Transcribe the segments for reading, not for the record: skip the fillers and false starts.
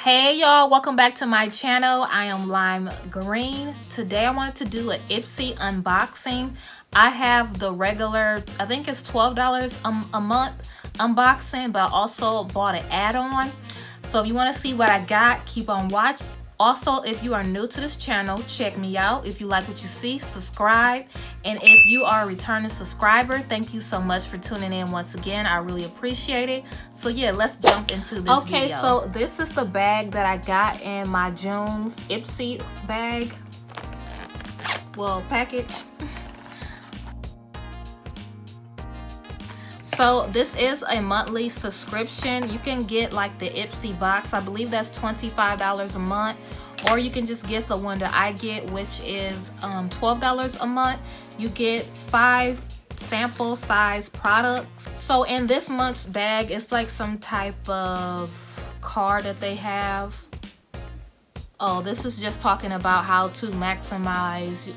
Hey y'all, welcome back to my channel. I am Lime Green. Today I wanted to do an Ipsy unboxing. I have the regular, I think it's $12 a month unboxing, but I also bought an add-on. So if you want to see what I got, keep on watching. Also, if you are new to this channel, check me out. If you like what you see, subscribe. And if you are a returning subscriber, thank you so much for tuning in once again. I really appreciate it. So yeah, let's jump into this video. Okay, so this is the bag that I got in my June's Ipsy bag. Well, package. So this is a monthly subscription. You can get like the Ipsy box. I believe that's $25 a month. Or you can just get the one that I get, which is $12 a month. You get 5 sample size products. So in this month's bag, it's like some type of card that they have. Oh, this is just talking about how to maximize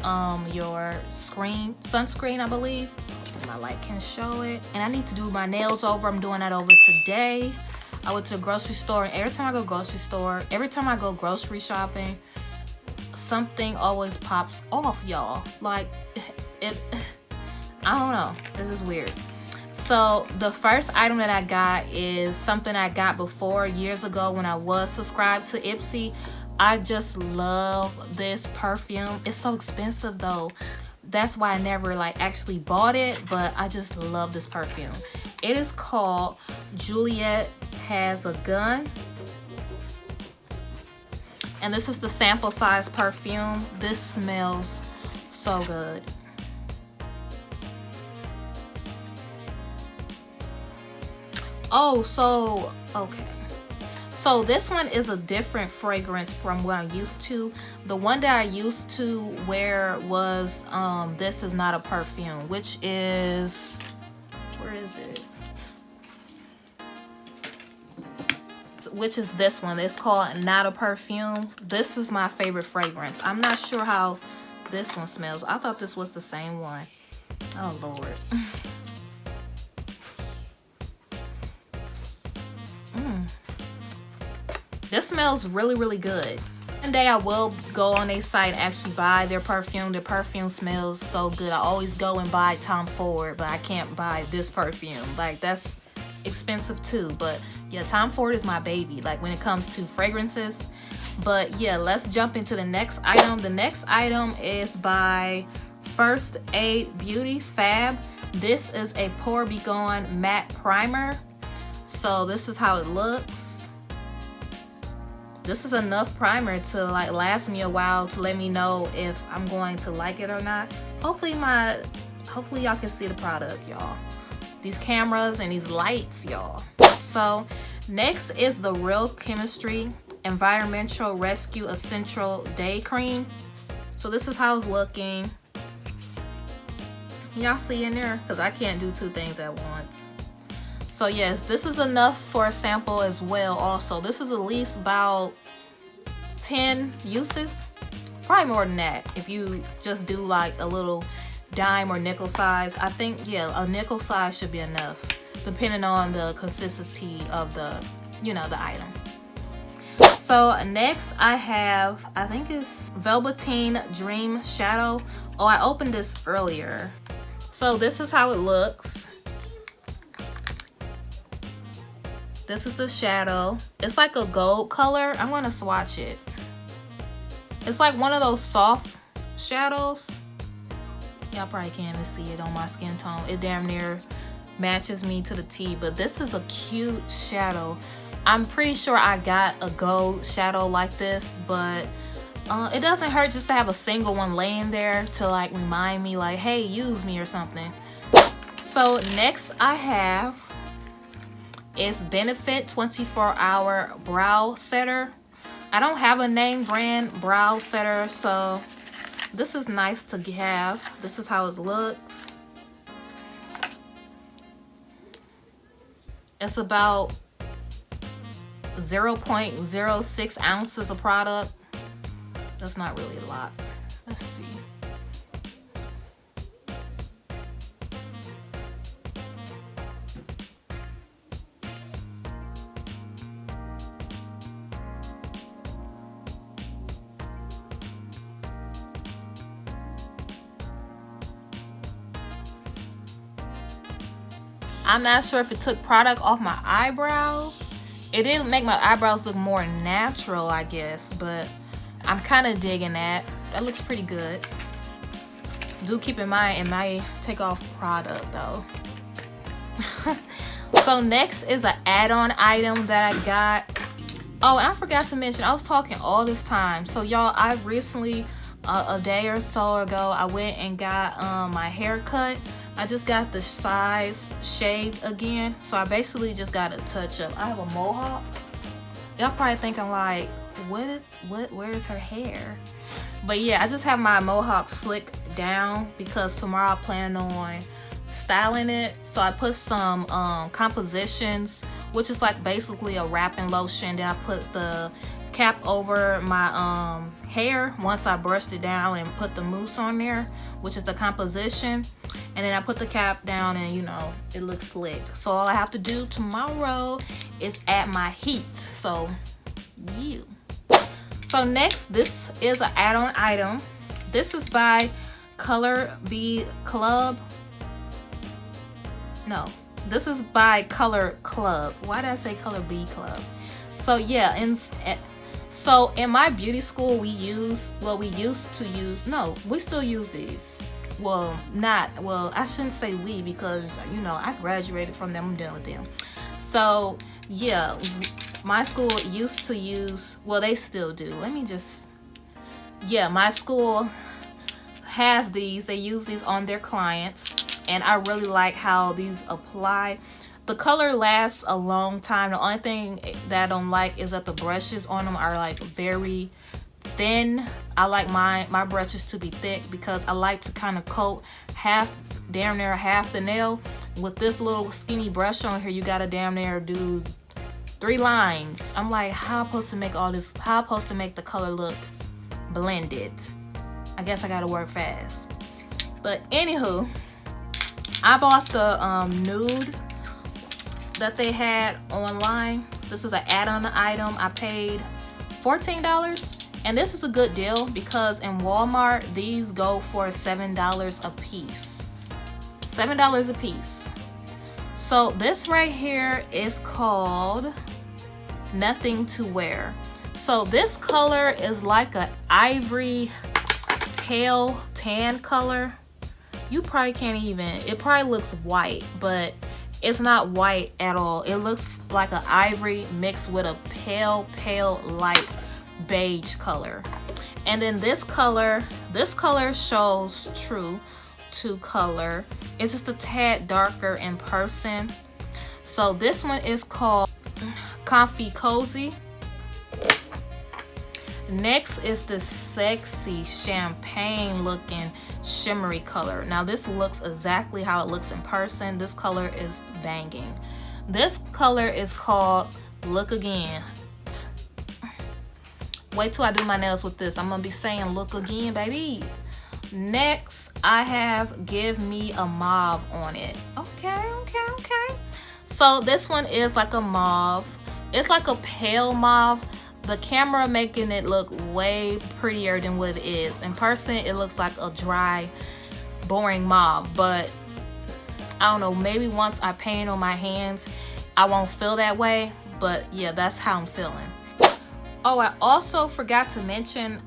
your sunscreen, I believe. So my light can show it. And I need to do my nails over. I'm doing that over today. I went to the grocery store, and every time I go grocery shopping, something always pops off, y'all. Like, I don't know. This is weird. So the first item that I got is something I got before years ago when I was subscribed to Ipsy. I just love this perfume. It's so expensive though. That's why I never like actually bought it, but I just love this perfume. It is called Juliet Has a Gun. And this is the sample size perfume. This smells so good. Oh, so, okay. So this one is a different fragrance from what I'm used to. The one that I used to wear was, This Is Not a Perfume, which is, where is it? Which is this one. It's called Not a Perfume. This is my favorite fragrance. I'm not sure how this one smells. I thought this was the same one. Oh, Lord. This smells really, really good. One day I will go on their site and actually buy their perfume. Their perfume smells so good. I always go and buy Tom Ford, but I can't buy this perfume. Like, that's expensive too. But yeah, Tom Ford is my baby, like when it comes to fragrances. But yeah, let's jump into the next item. The next item is by First Aid Beauty Fab. This is a Pore Be Gone matte primer. So this is how it looks. This is enough primer to like last me a while to let me know if I'm going to like it or not. Hopefully y'all can see the product, y'all. These cameras and these lights, y'all. So next is the Real Chemistry Environmental Rescue Essential Day Cream. So this is how it's looking. Y'all see in there? Because I can't do 2 things at once. So yes, this is enough for a sample as well also. This is at least about 10 uses. Probably more than that if you just do like a little dime or nickel size. I think, yeah, a nickel size should be enough depending on the consistency of the, you know, the item. So next I have, I think it's Velveteen Dream Shadow. Oh, I opened this earlier. So this is how it looks. This is the shadow. It's like a gold color. I'm gonna swatch it. It's like one of those soft shadows. Y'all probably can't even see it on my skin tone. It damn near matches me to the T, but this is a cute shadow. I'm pretty sure I got a gold shadow like this, but it doesn't hurt just to have a single one laying there to like remind me like, hey, use me or something. So next I have is Benefit 24-Hour Brow Setter. I don't have a name brand brow setter, so this is nice to have. This is how it looks. It's about 0.06 ounces of product. That's not really a lot. Let's see. I'm not sure if it took product off my eyebrows. It didn't make my eyebrows look more natural, I guess, but I'm kind of digging that. That looks pretty good. Do keep in mind it might take off product though. So next is an add-on item that I got. Oh, and I forgot to mention, I was talking all this time. So y'all, I recently, a day or so ago, I went and got my hair cut. I just got the sides shaved again. So I basically just got a touch up. I have a mohawk. Y'all probably thinking like, where is her hair? But yeah, I just have my mohawk slicked down because tomorrow I plan on styling it. So I put some compositions, which is like basically a wrapping lotion. Then I put the cap over my hair once I brushed it down and put the mousse on there, which is the composition. And then I put the cap down and, you know, it looks slick. So all I have to do tomorrow is add my heat. So yeah. So next, this is an add-on item. This is by Color B Club. No, this is by Color Club. Why did I say Color B Club? So yeah, so in my beauty school, we still use these. Well, I shouldn't say we, because, you know, I graduated from them, I'm done with them. So yeah, my school used to use, well, they still do. My school has these. They use these on their clients, and I really like how these apply. The color lasts a long time. The only thing that I don't like is that the brushes on them are like very thin. I like my brushes to be thick because I like to kind of coat damn near half the nail. With this little skinny brush on here, you gotta damn near do 3 lines. I'm like, how am I supposed to make all this? How am I supposed to make the color look blended? I guess I gotta work fast. But anywho, I bought the nude that they had online. This is an add-on item. I paid $14, and this is a good deal because in Walmart these go for $7 a piece. $7 a piece. So this right here is called Nothing to Wear. So this color is like an ivory pale tan color. You probably can't even, it probably looks white, but it's not white at all. It looks like an ivory mixed with a pale light beige color. And then this color shows true to color. It's just a tad darker in person. So this one is called Comfy Cozy. Next is the sexy champagne looking shimmery color. Now this looks exactly how it looks in person. This color is banging. This color is called Look Again. Wait till I do my nails with this. I'm gonna be saying look again, baby. Next, I have Give Me a Mauve on it. Okay. So this one is like a mauve. It's like a pale mauve. The camera making it look way prettier than what it is. In person, it looks like a dry, boring mauve. But I don't know, maybe once I paint on my hands, I won't feel that way. But yeah, that's how I'm feeling. Oh, I also forgot to mention,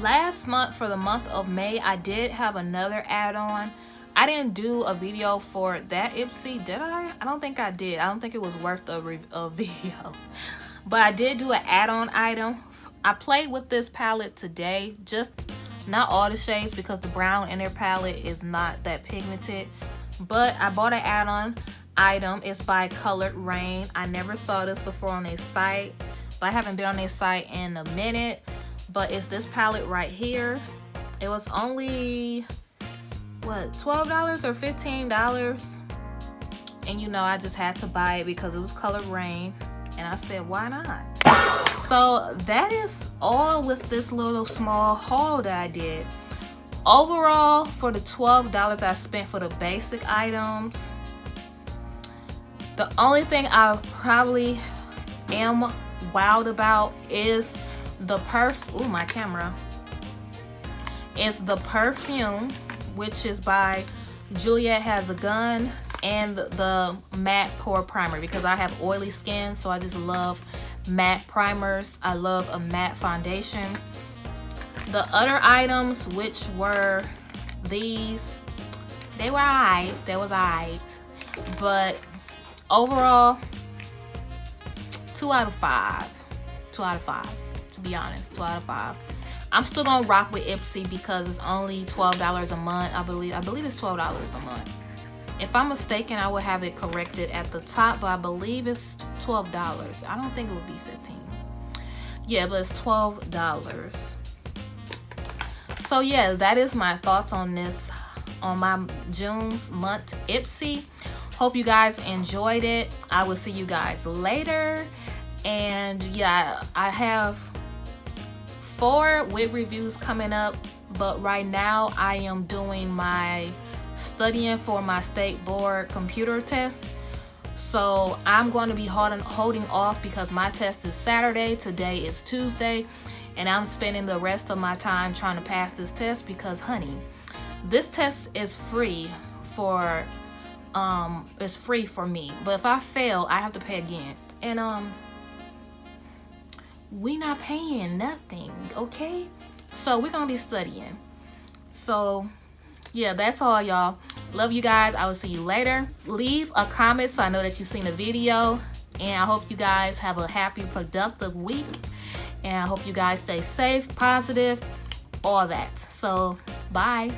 last month, for the month of May, I did have another add-on. I didn't do a video for that Ipsy, did I? I don't think I did. I don't think it was worth a video. But I did do an add-on item. I played with this palette today, just not all the shades because the brown in their palette is not that pigmented. But I bought an add-on item. It's by Colored Rain. I never saw this before on their site, but I haven't been on their site in a minute. But it's this palette right here. It was only, what, $12 or $15? And you know, I just had to buy it because it was Colored Rain. And I said, why not? So that is all with this little small haul that I did. Overall, for the $12 I spent for the basic items, the only thing I probably am wowed about is the my camera. It's the perfume, which is by Juliet Has a Gun. and the matte pore primer because I have oily skin, so I just love matte primers. I love a matte foundation. The other items, which were these, they were alright. That was alright. But overall, 2 out of 5. 2 out of 5. To be honest, 2 out of 5. I'm still gonna rock with Ipsy because it's only $12 a month. I believe it's $12 a month. If I'm mistaken, I would have it corrected at the top, but I believe it's $12. I don't think it would be $15. Yeah, but it's $12. So yeah, that is my thoughts on this, on my June's month Ipsy. Hope you guys enjoyed it. I will see you guys later. And yeah, I have 4 wig reviews coming up, but right now I am doing my studying for my state board computer test. So I'm going to be holding off because my test is Saturday, today is Tuesday, and I'm spending the rest of my time trying to pass this test because, honey, this test is free for it's free for me, but if I fail, I have to pay again. And we not paying nothing, okay? So we're gonna be studying. So yeah, that's all, y'all. Love you guys. I will see you later. Leave a comment so I know that you've seen the video, and I hope you guys have a happy, productive week, and I hope you guys stay safe, positive, all that. So bye.